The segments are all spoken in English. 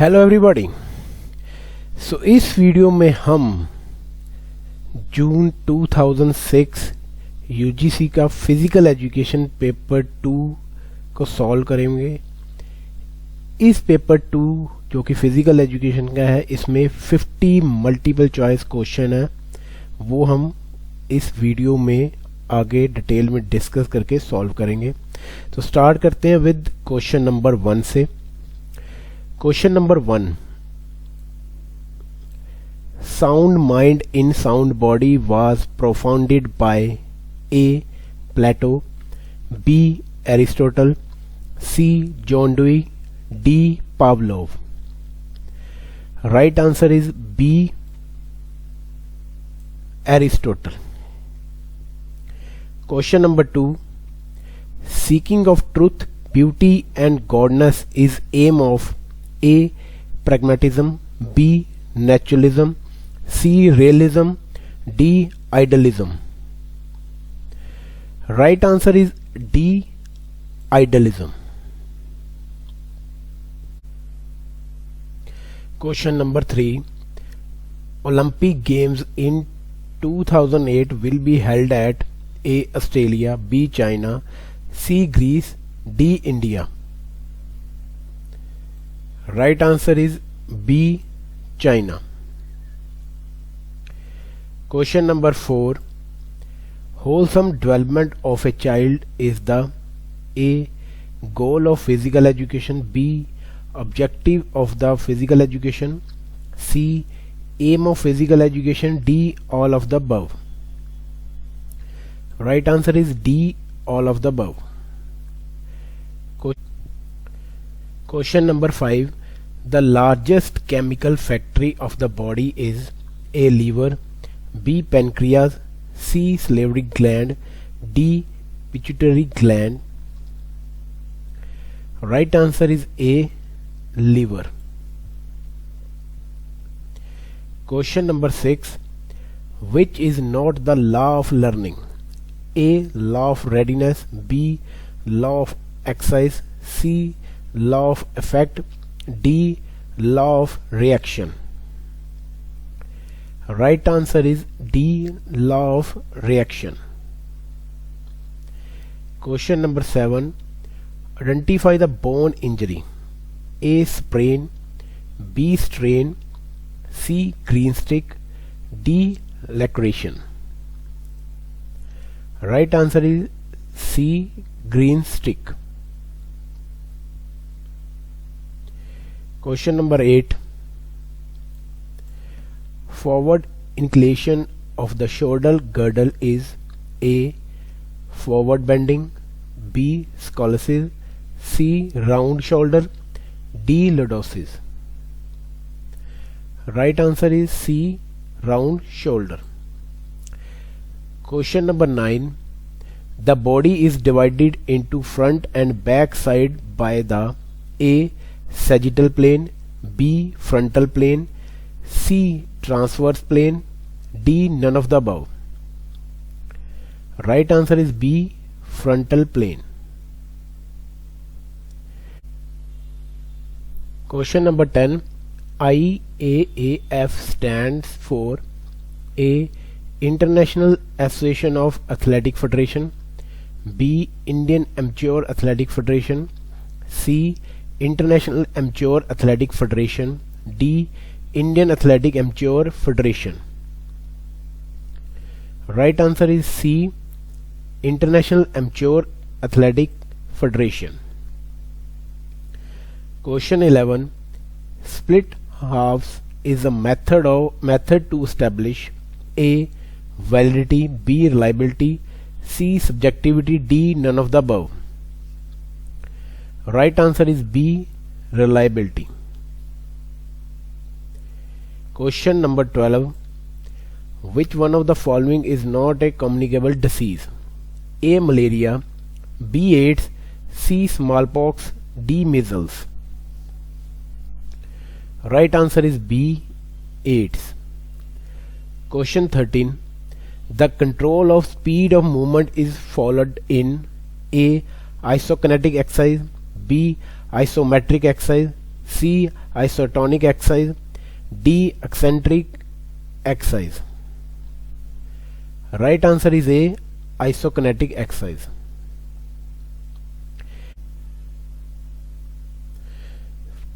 Hello everybody. इस video में हम जून 2006 यूजीसी का फिजिकल एजुकेशन पेपर 2 को सॉल्व करेंगे। इस पेपर 2 जो कि फिजिकल एजुकेशन का है, इसमें 50 मल्टीपल चॉइस क्वेश्चन है, वो हम इस वीडियो में आगे डिटेल में डिस्कस करके सॉल्व करेंगे। तो स्टार्ट करते हैं विद क्वेश्चन नंबर 1 से। Question number 1, sound mind in sound body was profounded by A Plato, B Aristotle, C John Dewey, D Pavlov. Right answer is B Aristotle. Question number 2, seeking of truth, beauty and godness is aim of A. pragmatism, B. naturalism, C. realism, D. idealism. Right answer is D. idealism. Question number 3, Olympic Games in 2008 will be held at A. Australia, B. China, C. Greece, D. India. Right answer is B. China. Question number 4, wholesome development of a child is the A. goal of physical education, B. objective of the physical education, C. aim of physical education, D. all of the above. Right answer is D. all of the above. Question number 5, the largest chemical factory of the body is A. liver, B. pancreas, C. salivary gland, D. pituitary gland. Right answer is A. liver. Question number 6, which is not the law of learning? A. law of readiness, B. law of exercise, C. law of effect, D. law of reaction. Right answer is D. law of reaction. Question number 7, identify the bone injury. A. sprain, B. strain, C. green stick, D. laceration. Right answer is C. green stick. Question number 8, forward inclination of the shoulder girdle is A. forward bending, B. scoliosis, C. round shoulder, D. lordosis. Right answer is C. round shoulder. Question number 9, the body is divided into front and back side by the A. sagittal plane, B. frontal plane, C. transverse plane, D. none of the above. Right answer is B. frontal plane. Question number 10, IAAF stands for A. International Association of Athletic Federation, B. Indian Amateur Athletic Federation, C. International Amateur Athletic Federation, D. Indian Athletic Amateur Federation. Right answer is C. International Amateur Athletic Federation. Question 11, split halves is a method to establish A. validity, B. reliability, C. subjectivity, D. none of the above. Right answer is B. reliability. Question number 12, which one of the following is not a communicable disease? A. malaria, B. AIDS, C. smallpox, D. measles. Right answer is B. AIDS. Question 13, the control of speed of movement is followed in A. isokinetic exercise, B. isometric exercise, C. Isotonic exercise, D. Eccentric exercise. Right answer is A. Isokinetic exercise.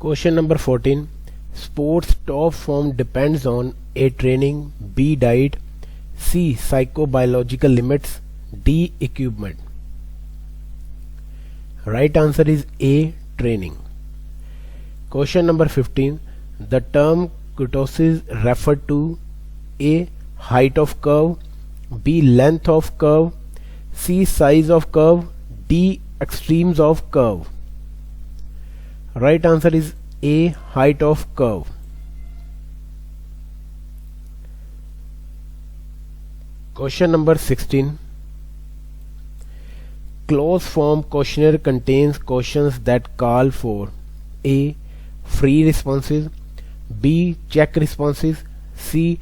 Question number 14. Sports top form depends on A. Training, B. Diet, C. Psychobiological limits, D. Equipment. Right answer is A. Training. Question number 15. The term kurtosis referred to A. Height of curve, B. Length of curve, C. Size of curve, D. Extremes of curve. Right answer is A. Height of curve. Question number 16. Closed form questionnaire contains questions that call for A. Free responses, B. Check responses, C.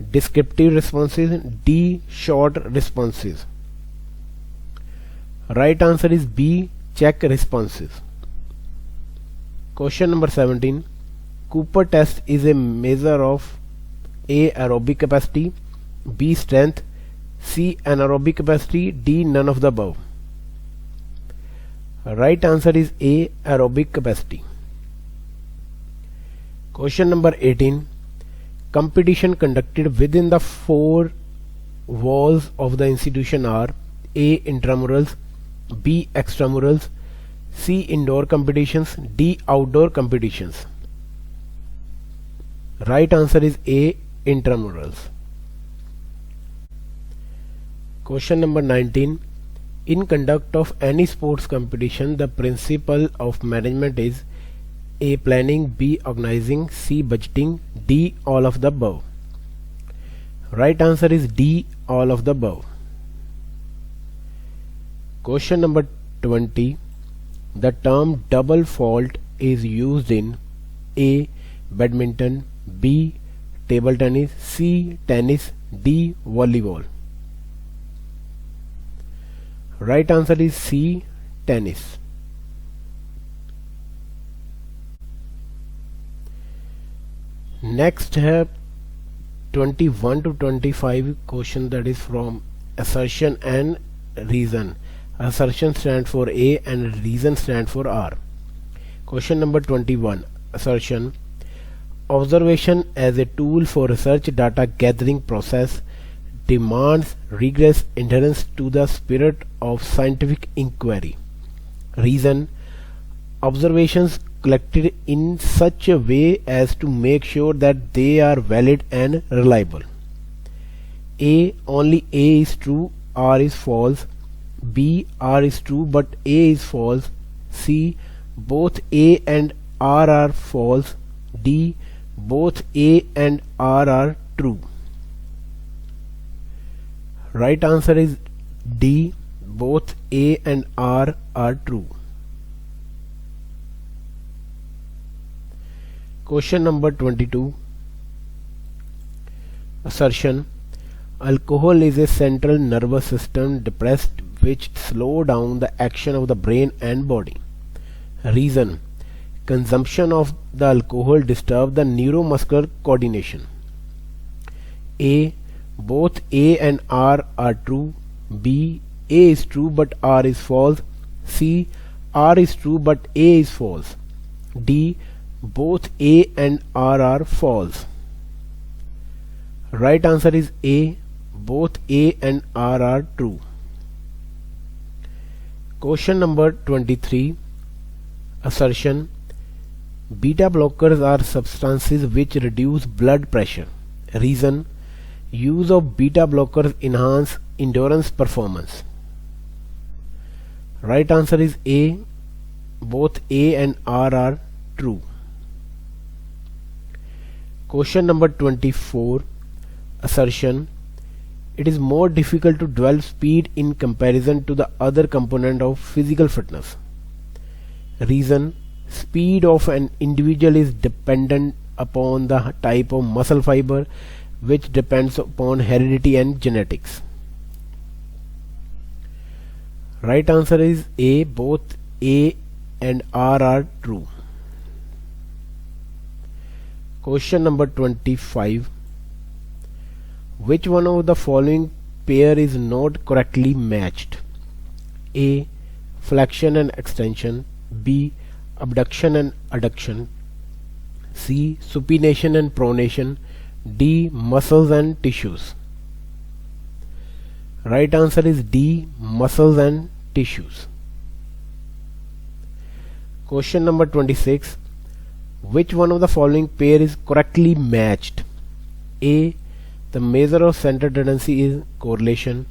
Descriptive responses, D. Short responses. Right answer is B. Check responses. Question number 17. Cooper test is a measure of A. Aerobic capacity, B. Strength, C. Anaerobic capacity, D. None of the above. Right answer is A. Aerobic capacity. Question number 18. Competition conducted within the four walls of the institution are A. Intramurals, B. Extramurals, C. Indoor competitions, D. Outdoor competitions. Right answer is A. Intramurals. Question number 19. In conduct of any sports competition, the principle of management is A. Planning, B. Organizing, C. Budgeting, D. All of the above. Right answer is D. All of the above. Question number 20. The term double fault is used in A. Badminton, B. Table tennis, C. Tennis, D. Volleyball. Right answer is C. Tennis. Next have 21 to 25 question, that is from assertion and reason. Assertion stands for A and reason stands for R. Question number 21. Assertion. Observation as a tool for research data gathering process demands rigorous adherence to the spirit of scientific inquiry. Reason. Observations collected in such a way as to make sure that they are valid and reliable. A. Only A is true, R is false. B. R is true but A is false. C. Both A and R are false. D. Both A and R are true. Right answer is D. Both A and R are true. Question number 22. Assertion. Alcohol is a central nervous system depressed which slow down the action of the brain and body. Reason. Consumption of the alcohol disturb the neuromuscular coordination. A. Both A and R are true. B. A is true but R is false. C. R is true but A is false. D. Both A and R are false. Right answer is A. Both A and R are true. Question number 23. Assertion. Beta blockers are substances which reduce blood pressure. Reason. Use of beta blockers enhance endurance performance. Right answer is A. Both A and R are true. Question number 24. Assertion. It is more difficult to develop speed in comparison to the other component of physical fitness. Reason. Speed of an individual is dependent upon the type of muscle fiber, which depends upon heredity and genetics. Right answer is A. Both A and R are true. Question number 25. Which one of the following pair is not correctly matched? A. Flexion and extension. B. Abduction and adduction. C. Supination and pronation. D. Muscles and tissues. Right answer is D. Muscles and tissues. Question number 26. Which one of the following pair is correctly matched? A. The measure of center tendency is correlation.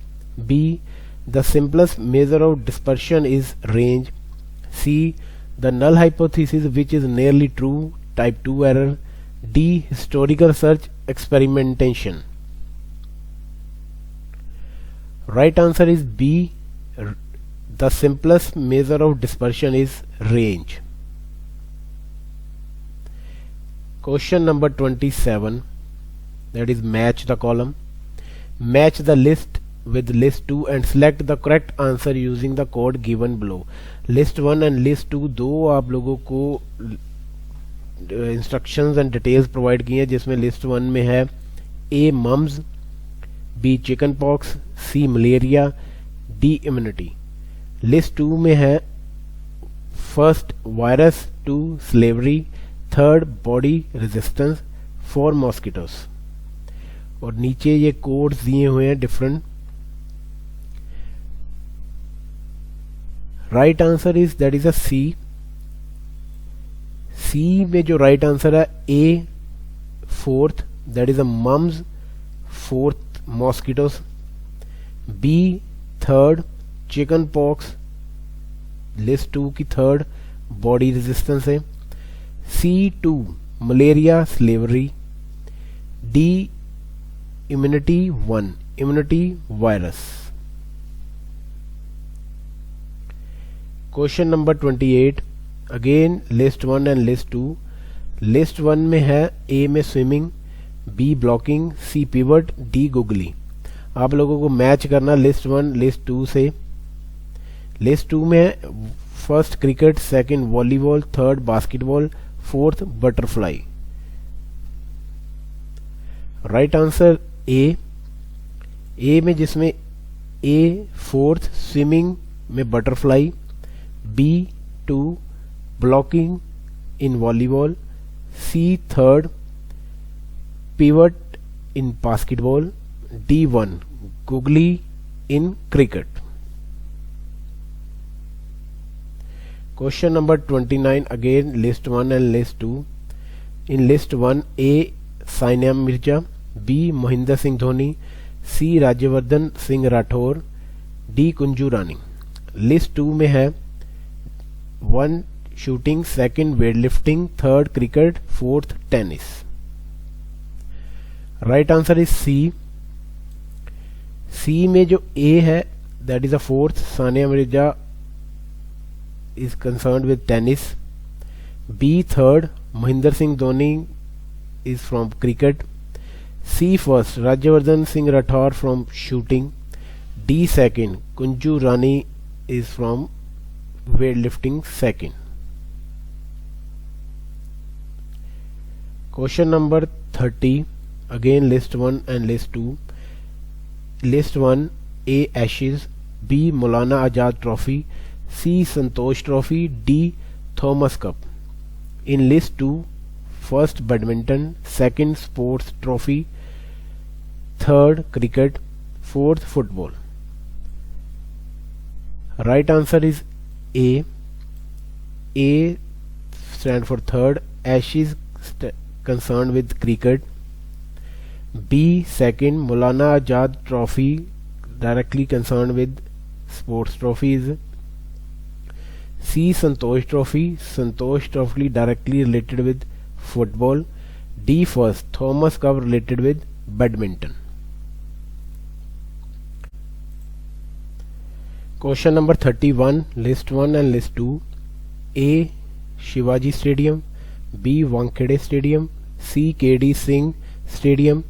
B. The simplest measure of dispersion is range. C. The null hypothesis which is nearly true, type 2 error. D. Historical search experimentation. Right answer is B. The simplest measure of dispersion is range. Question number 27, that is match the column. Match the list with list 2 and select the correct answer using the code given below. List 1 and list 2 दो आप लोगों को instructions and details provide की हैं, जिसमें list 1 में है A mumps, B chicken pox, C malaria, D immunity. List 2 में है first virus, 2 slavery, third body resistance, 4 mosquitoes. और नीचे ये कोड्स दिए हुए हैं different. Right answer is that is a C. C में जो राइट आंसर है A fourth, that is a mumps, fourth mosquitoes. B third chicken pox, list 2 की थर्ड बॉडी रेजिस्टेंस है. C2 malaria slavery. D immunity 1 immunity virus. Question number 28, again list 1 and list 2. List 1 में है ए में swimming, B blocking, सी pivot, D googly. आप लोगों को match करना list 1 list 2 से. लिस्ट 2 में first cricket, second volleyball, third basketball, fourth butterfly. Right answer A. A में जिसमें ए फोर्थ स्विमिंग में butterfly, B 2 blocking in volleyball, C third pivot in basketball, D 1 googly in cricket. Question number 29, again list 1 and list 2. In list 1, A Sania Mirza, B Mahendra Singh Dhoni, C Rajyavardhan Singh Rathore, D Kunjarani. List 2 में है 1 shooting, second weightlifting, third cricket, fourth tennis. Right answer is C. C में जो A है that is a fourth, Sania Mirza is concerned with tennis. B third Mahinder Singh Dhoni is from cricket. C first Rajyavardhan Singh Rathore from shooting. D second Kunju Rani is from weightlifting second. Question number 30, again list 1 and list 2. List 1 A Ashes, B Maulana Azad Trophy, C Santosh Trophy, D Thomas Cup. In list 2, first badminton, second sports trophy, third cricket, fourth football. Right answer is A. A stand for third, Ashes concerned with cricket. B second, Maulana Azad Trophy directly concerned with sports trophies. C Santosh Trophy directly related with football. D first Thomas Cup related with badminton. Question number 31, list 1 and list 2. A Shivaji Stadium, B Wankhede Stadium, C KD Singh Stadium,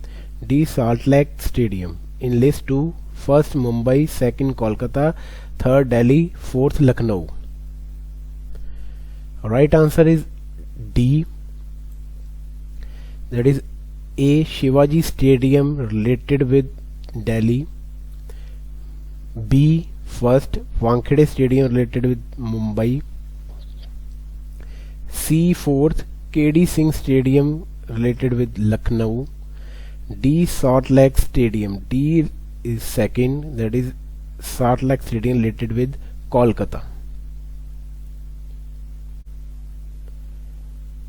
D Salt Lake Stadium. In list 2, first Mumbai, second Kolkata, third Delhi, fourth Lucknow. Right answer is D. That is A. Shivaji Stadium related with Delhi. B. First Wankhede Stadium related with Mumbai. C. Fourth KD Singh Stadium related with Lucknow. D. Salt Lake Stadium. D is second, that is Salt Lake Stadium related with Kolkata.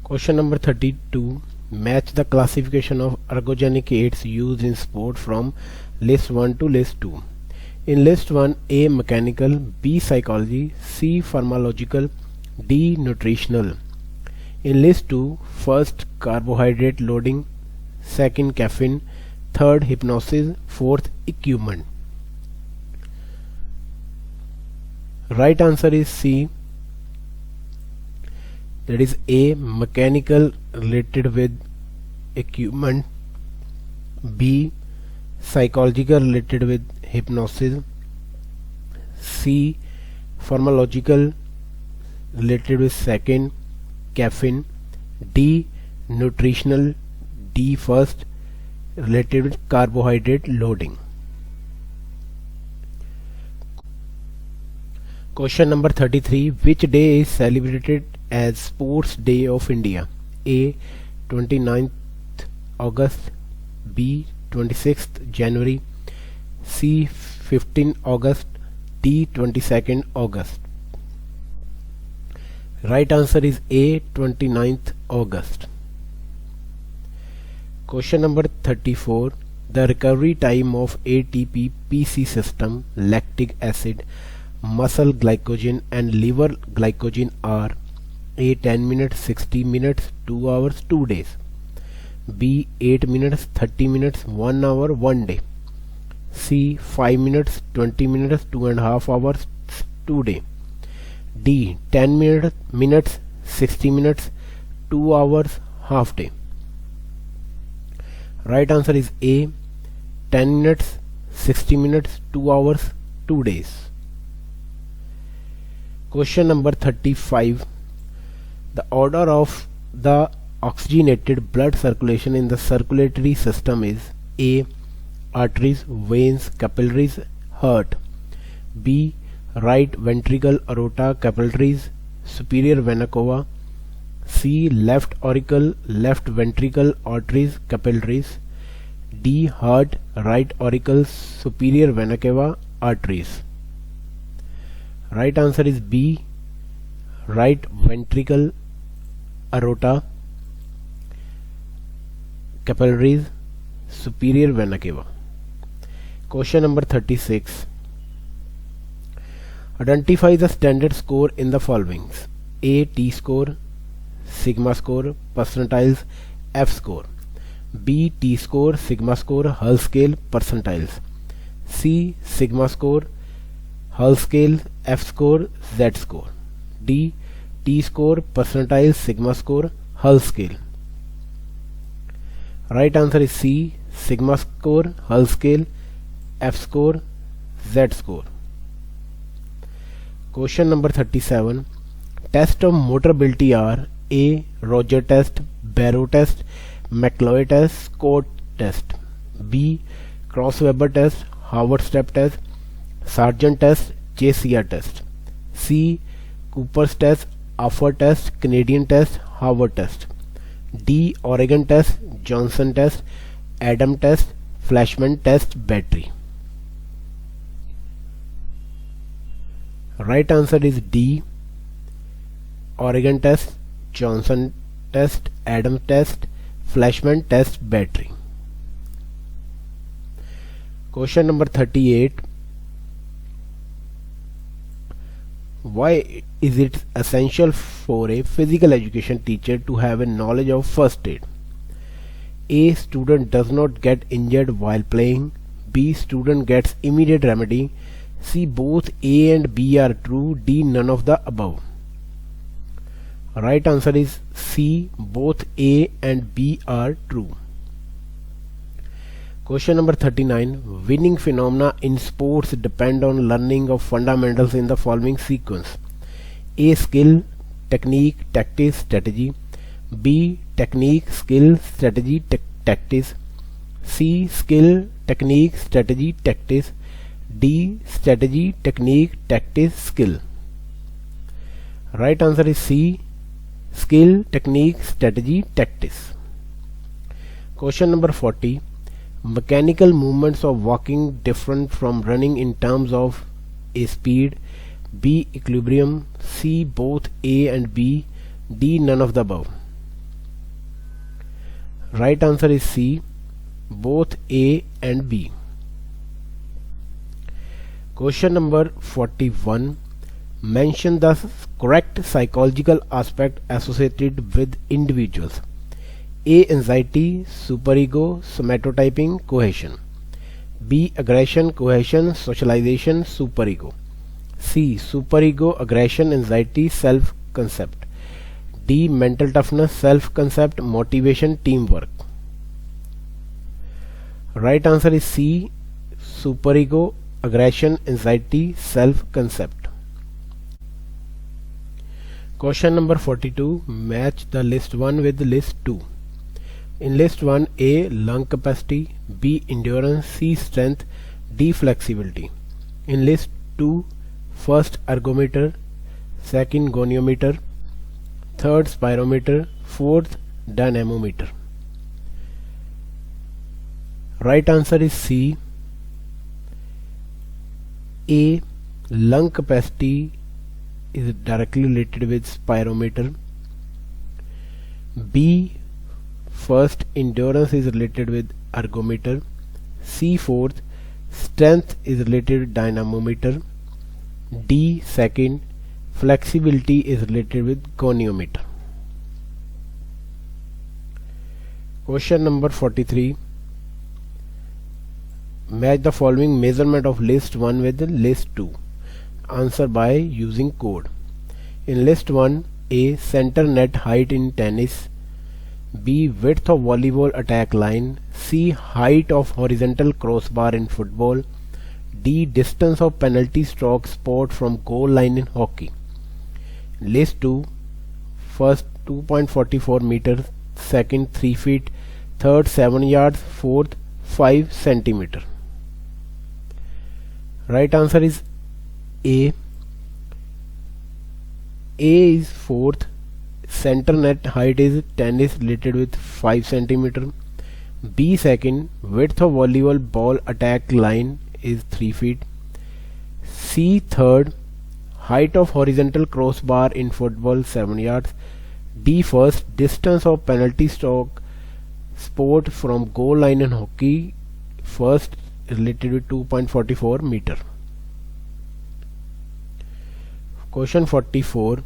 Question number 32. Match the classification of ergogenic aids used in sport from list 1 to list 2. In list 1, A. Mechanical, B. Psychology, C. Pharmacological, D. Nutritional. In list 2, first carbohydrate loading, second caffeine, third hypnosis, fourth equipment. Right answer is C, that is A. Mechanical related with equipment, B. Psychological related with hypnosis, C. Pharmacological related with second caffeine, D. Nutritional, D. First related with carbohydrate loading. Question number 33. Which day is celebrated as Sports Day of India? A. 29th August, B. 26th January, C. 15 August, D. 22nd August. Right answer is A. 29th August. Question number 34. The recovery time of ATP PC system, lactic acid, muscle glycogen and liver glycogen are A. 10 minutes, 60 minutes, 2 hours, 2 days. B. 8 minutes, 30 minutes, 1 hour, 1 day. C. 5 minutes, 20 minutes, 2.5 hours, 2 days. D. 10 minutes, 60 minutes, 2 hours, half day. Right answer is A. 10 minutes, 60 minutes, 2 hours, 2 days. Question number 35. The order of the oxygenated blood circulation in the circulatory system is A. Arteries, veins, capillaries, heart. B. Right ventricle, aorta, capillaries, superior vena cava. C. Left auricle, left ventricle, arteries, capillaries. D. Heart, right auricle, superior vena cava, arteries. Right answer is B. Right ventricle, aorta, capillaries, superior vena cava. Question number 36. Identify the standard score in the following: A. T-score, sigma score, percentiles, F score. B. T-score, sigma score, Hull scale, percentiles. C. Sigma score, Hull scale, F score, Z score. D. T-score, percentiles, sigma score, Hull scale. Right answer is C. Sigma score, Hull scale, F score, Z score. Question number 37. Test of motor ability are A. Roger test, Barrow test, McLeod test, Scott test. B. Cross-Weber test, Howard step test, Sargent test, JCR test. C. Cooper's test, Afford test, Canadian test, Howard test. D. Oregon test, Johnson test, Adam test, Flashman test, battery. Right answer is D. Oregon test, Johnson test, Adam test, Flashman test, battery. Question number 38. Why is it essential for a physical education teacher to have a knowledge of first aid? A. Student does not get injured while playing. B. Student gets immediate remedy. C. Both A and B are true. D. None of the above. Right answer is C. Both A and B are true. Question number 39. Winning phenomena in sports depend on learning of fundamentals in the following sequence: A. Skill, technique, tactics, strategy. B. Technique, skill, strategy, tactics. C. Skill, technique, strategy, tactics. D. Strategy, technique, tactics, skill. Right answer is C. Skill, technique, strategy, tactics. Question number 40. Mechanical movements of walking different from running in terms of A. Speed, B. Equilibrium, C. Both A and B, D. None of the above. Right answer is C. Both A and B. Question number 41. Mention the correct psychological aspect associated with individuals. A. Anxiety, superego, somatotyping, cohesion. B. Aggression, cohesion, socialization, superego. C. Superego, aggression, anxiety, self-concept. D. Mental toughness, self-concept, motivation, teamwork. Right answer is C. Superego, aggression, anxiety, self-concept. Question number 42. Match the list 1 with list 2. In list 1, A. Lung capacity, B. Endurance, C. Strength, D. Flexibility. In list 2, first ergometer, second goniometer, third spirometer, fourth dynamometer. Right answer is C. A. Lung capacity is directly related with spirometer. B. First endurance is related with ergometer. C. Fourth strength is related with dynamometer. D. Second flexibility is related with goniometer. Question number 43. Match the following measurement of list 1 with list 2. Answer by using code. In list 1, A. Center net height in tennis, B. Width of volleyball attack line, C. Height of horizontal crossbar in football, D. Distance of penalty stroke sport from goal line in hockey. List 2, first 2.44 meters, second 3 feet, third 7 yards, fourth 5 centimeter. Right answer is A. A is fourth. Center net height is tennis related with 5 centimeter. B second. Width of volleyball ball attack line is 3 feet. C third. Height of horizontal crossbar in football 7 yards. D first. Distance of penalty stroke sport from goal line in hockey first related with 2.44 meter. Question 44.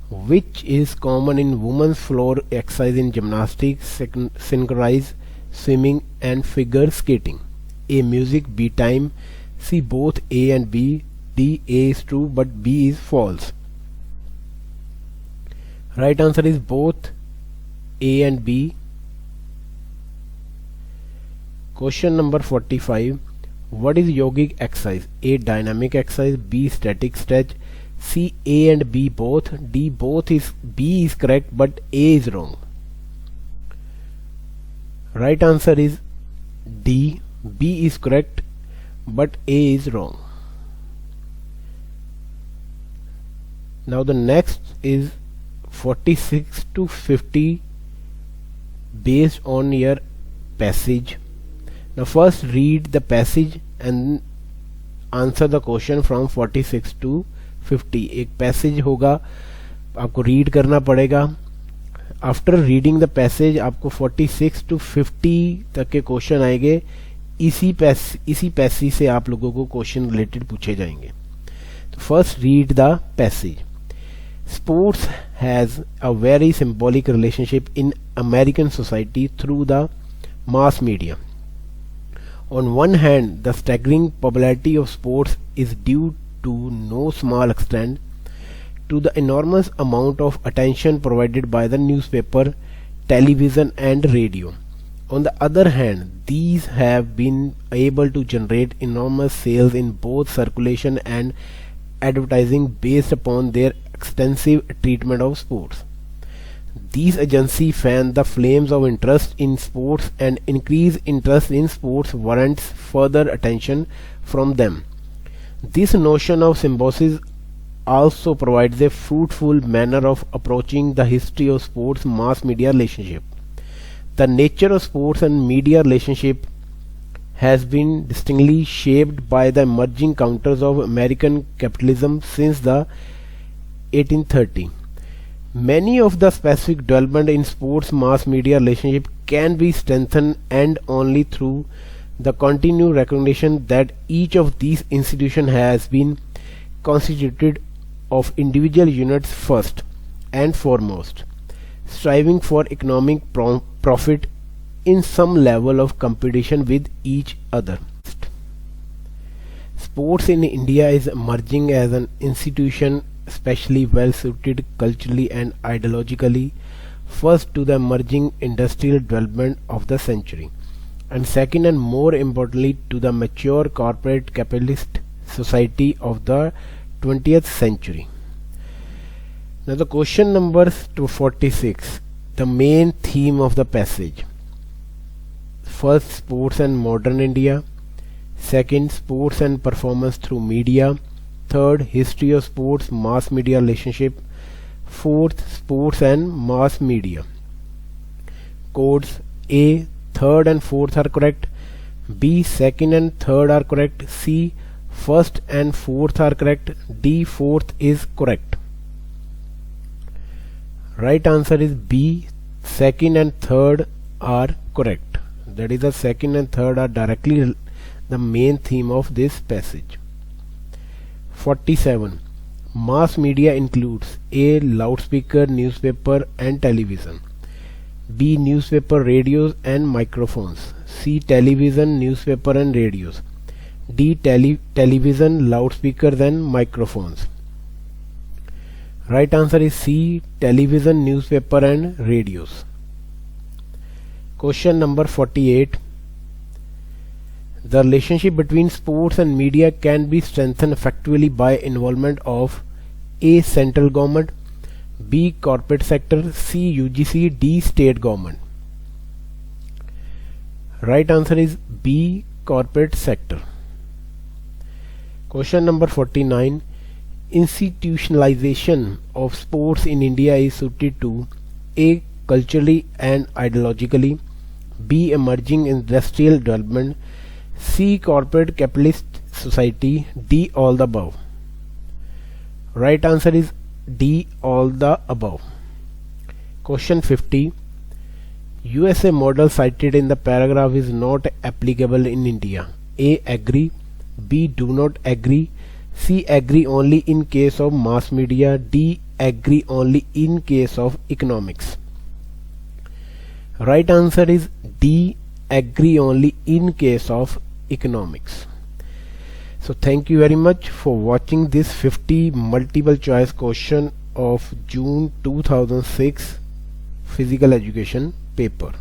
Which is common in women's floor exercise in gymnastics, synchronized swimming and figure skating? A. Music, B. Time, C. Both A and B, D. A is true but B is false. Right answer is both A and B. Question number 45. What is yogic exercise? A. Dynamic exercise, B. Static stretch, C. A and B both, D. Both is B is correct but A is wrong. Right answer is D. B is correct but A is wrong. Now the next is 46 to 50 based on your passage. Now first read the passage and answer the question from 46 to 50. एक passage होगा, आपको read करना पड़ेगा. After reading the passage आपको 46 to 50 तक के question आएंगे. इसी पैसेज से आप लोगों को क्वेश्चन रिलेटेड पूछे जाएंगे. तो first read the passage. Sports has a very symbolic relationship in American society through the mass media. On one hand, the staggering popularity of sports is due to no small extent to the enormous amount of attention provided by the newspaper, television and radio. On the other hand, these have been able to generate enormous sales in both circulation and advertising based upon their extensive treatment of sports. These agencies fan the flames of interest in sports, and increased interest in sports warrants further attention from them. This notion of symbiosis also provides a fruitful manner of approaching the history of sports mass media relationship. The nature of sports and media relationship has been distinctly shaped by the emerging counters of American capitalism since the 1830s. Many of the specific development in sports mass media relationship can be strengthened and only through the continued recognition that each of these institutions has been constituted of individual units first and foremost, striving for economic profit in some level of competition with each other. Sports in India is emerging as an institution especially well suited culturally and ideologically, first to the emerging industrial development of the century, and second and more importantly to the mature corporate capitalist society of the 20th century. Now the question number 46, the main theme of the passage. First, sports and modern India. Second, sports and performance through media. Third, history of sports mass media relationship. Fourth, sports and mass media. Codes: A, third and fourth are correct. B, second and third are correct. C, first and fourth are correct. D, fourth is correct. Right answer is B, second and third are correct. That is, the second and third are directly the main theme of this passage. 47. Mass media includes A, loudspeaker, newspaper and television. B, newspaper, radios and microphones. C, television, newspaper and radios. D, television, loudspeakers and microphones. Right answer is C, television, newspaper and radios. Question number 48. The relationship between sports and media can be strengthened effectively by involvement of A, central government, B, corporate sector, C, UGC, D, state government. Right answer is B, corporate sector. Question number 49. Institutionalization of sports in India is suited to A, culturally and ideologically, B, emerging industrial development, C, corporate capitalist society, D, all the above. Right answer is D, all the above. Question 50. USA model cited in the paragraph is not applicable in India. A, agree. B, do not agree. C, agree only in case of mass media. D, agree only in case of economics. Right answer is D, agree only in case of economics. So thank you very much for watching this 50 multiple choice question of June 2006 physical education paper.